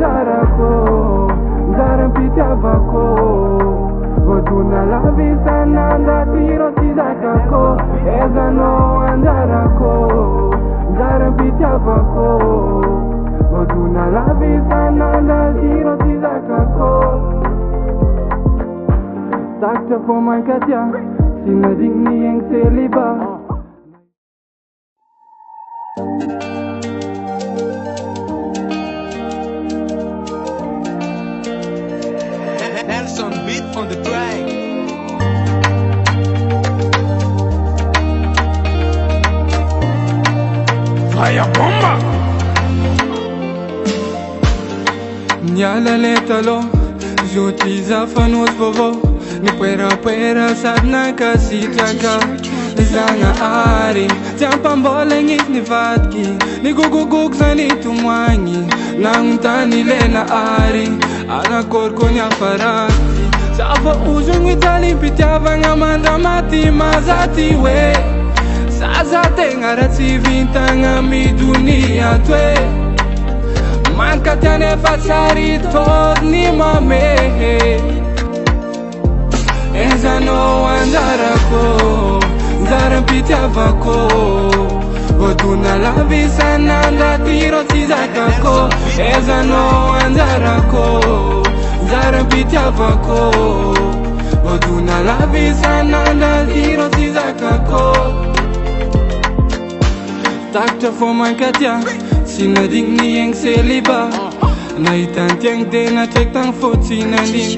anjarako Nzara mpitiavako Voduna la visa nanda tiro tizakako Ezano anjarako Nzara mpitiavako Voduna la visa nanda tiro tizakako Takta for my katya Sinadig ni yang seliba Nelson beat on the track. Fire bomba Nyala letalo Jutiza fanos vovo Ni pera sadna kasitaka Zanga ari Tiampambola ngis ni vatki Ni gugugug zani tumwangi Nangtani lena ari Ana korko nya farati Safa uzung vitali pitiava ngamanda mati mazati we Saza tengarati vintanga mi dunia twe Manka tiane fatsari tod ni mame Ezano anjarako Nzara mpitiavako Voduna la visa nanda tiro tizakako Ezano anjarako Nzara mpitiavako Voduna la visa nanda tiro tizakako Takta for my katya Sinadig ni yang seliba Naitantiang tena cek tang fotsi nanding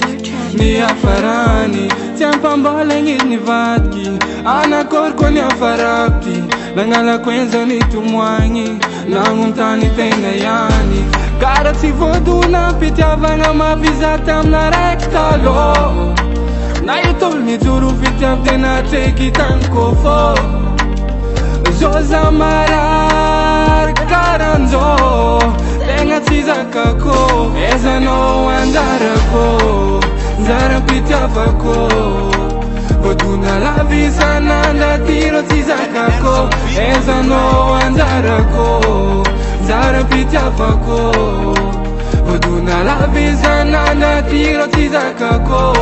Ni afarani Tiampambola ngis ni vatki Ana korko ni afarapti Nangala kwenza ni tumwangi Nangumtani tena yani Karat si voduna pitiava nga mavizatam na rektalo Na yutol ni zuru fitiav tena teki tankofo Zoza marar karanzo Tenga tizakako Ezano anjarako Nzara mpitiavako Voduna la visa nanda tiro tizakako Ezano anjarako Nzara mpitiavako Voduna la visa nanda tiro tizakako